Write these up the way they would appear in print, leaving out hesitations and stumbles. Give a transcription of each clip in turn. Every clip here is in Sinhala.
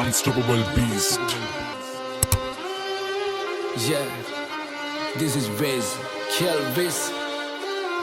unstoppable beast. Yeah, this is Wiz, Kill Wiz.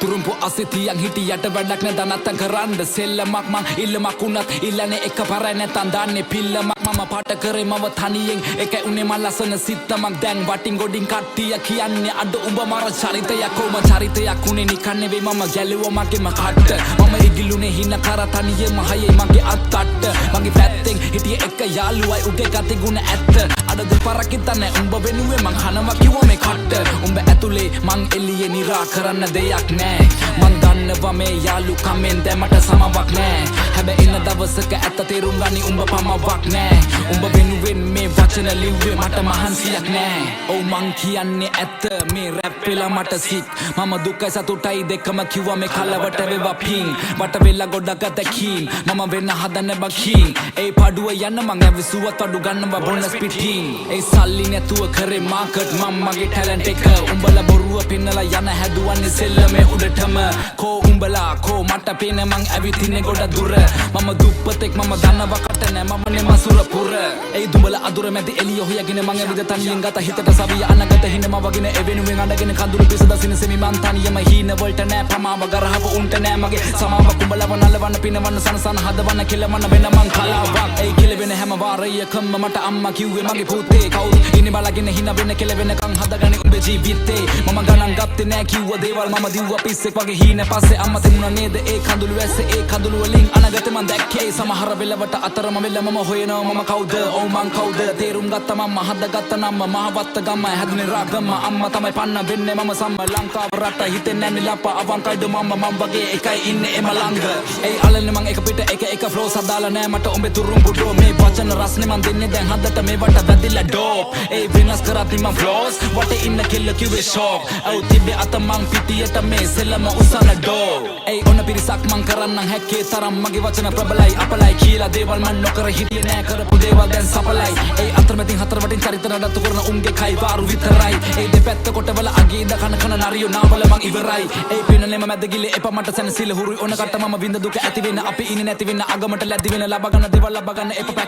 Turumpu asitiyang hitiyata වැඩක් නැත නැත්තම් කරන්න සෙල්ලමක් මං ඉල්ලමක් උනත් ඉල්ලන්නේ එක පරයි නැත්තම් දාන්නේ පිල්ලමක් මම පාට කරේ මව තනියෙන් එකයි උනේ මං ලස්සන සිත්තමක් දැන් වටින් ගොඩින් කට්ටිය කියන්නේ අඩ උඹ මර චරිතයක් කොම චරිතයක් උනේ නිකන් නෙවෙයි මම ගැලුවා මගේම කට්ට මම ඉගිලුනේ හින කර තනියෙම හයේ මගේ අත්තට්ට මගේ පැත්තෙන් හිටියේ එක යාළුවයි උගේ ගති ගුණ ඇත්ත අඩ දෙපාරක් හිතන්නේ උඹ වෙනුවේ මං හනවා කිව්වා මේ කට්ට උඹ ඇතුලේ මං එළියේ නිරා කරන්න දෙයක් නෑ මන් දන්නවා මේ යාළුකමෙන් දැමට සමවක් නෑ හැබැයි ඉන්න දවසක ඇත්ත තේරුම් ගනි උඹ පමවක් නෑ උඹ වෙනුවෙන් මේ වචන ලිව්වේ මට මහන්සියක් නෑ ඔව් මං කියන්නේ ඇත්ත මේ රැප් වෙලා මට සිත් මම දුකයි සතුටයි දෙකම කිව්වා මේ කලවට වේවා පිං වට වෙලා ගොඩක් අතකින් මම වෙන්න හදන්න බකින් ඒ පාඩුව යන්න මං ඇවිසුවත් අඩු ගන්නවා බොනස් පිටින් ඒ සල්ලි නැතුව කරේ මාකට් මම මගේ ටැලන්ට් එක උඹලා බොරුව පින්නලා යන හැදුවන්නේ සෙල්ලමේ උඩටම කෝ උඹලා කෝ මට පේන මං ඇවිතින්නේ ගොඩ දුර මම දුප්පතෙක් මම දන්නවා කට නෑ මම නේ මසුර පුර ඒ දුඹලා අදුර මැදි එළිය හොයගෙන මං ඇවිද තනියෙන් ගත හිතට සවිය අනගත හිනම වගෙන එවෙනුවෙන් අඬගෙන කඳුළු පිස දසින සෙමි මං තනියම හීන වලට නෑ පමාව ගරහව උන්ට නෑ මගේ සමාවක් උඹලව නලවන්න පිනවන්න සනසන හදවන්න කෙලවන්න වෙන මං කලාවක් ඒ කෙලවෙන හැම වාරයකම මට අම්මා කිව්වේ මගේ පුතේ කවුරු ඉන්නේ බලගෙන හින වෙන කෙලවෙනකන් හදගන්නේ උඹේ ජීවිතේ මම ගණන් ගත්තේ නෑ කිව්ව දේවල් මම දිව්වා පිස්සෙක් වගේ හීන පස්සේ අම්මා තිබුණා නේද ඒ කඳුළු ඇස්සේ ඒ කඳුළු වලින් අනගත මං දැක්කේ සමහර වෙලවට අතරම වෙල මම හොයනවා මම කවුද ඔව් මං කවුද තේරුම් ගත්තා මම හදගත්ත නම මහවත්ත ගම හැදුනේ රාගම අම්මා තමයි පන්න වෙන්නේ මම සම්ම ලංකාව රට හිතෙන්නේ නැන්නේ ලපා අවංකයිද මම වගේ එකයි ඉන්නේ එම ළඟ ඒ අලන්නේ මං එක පිට එක ෆ්ලෝස් හදාලා නෑ මට උඹේ තුරුම්බු ඩෝ මේ වචන රස්නේ මං දෙන්නේ දැන් හදට මේවට වැදිලා ඩෝප් ඒ වෙනස් කරත් මං ෆ්ලෝස් වටේ ඉන්න කෙල්ල කිව්වේ ෂෝක් ඔව් තිබ්බේ අත මං පිටියට මේ සෙල්ලම උසන ඩෝ ඒ ඔන්න පිරිසක් මං කරන්නම් හැක්කේ තරම් මගේ වචන ප්‍රබලයි අපලයි කියලා දේවල් මං නොකර හිටියේ නෑ කරපු දේවල් දැන් සපලයි ඒ අතරමැදින් හතර වටින් චරිත නඩත්තු කරන උන්ගේ කයි වාරු විතරයි ඒ දෙපැත්ත කොටවල අගේ ඉඳ කන නරියෝ නාවල මං ඉවරයි ඒ පිනනේම මැද ගිලේ එපා මට සැනසීල හුරුයි ඔන්න කට මම විඳ දුක ඇති වෙන අපි ඉන්නේ නැති වෙන අගමට ලැබි වෙන ලබා ගන්න දේවල් ලබා ගන්න එපා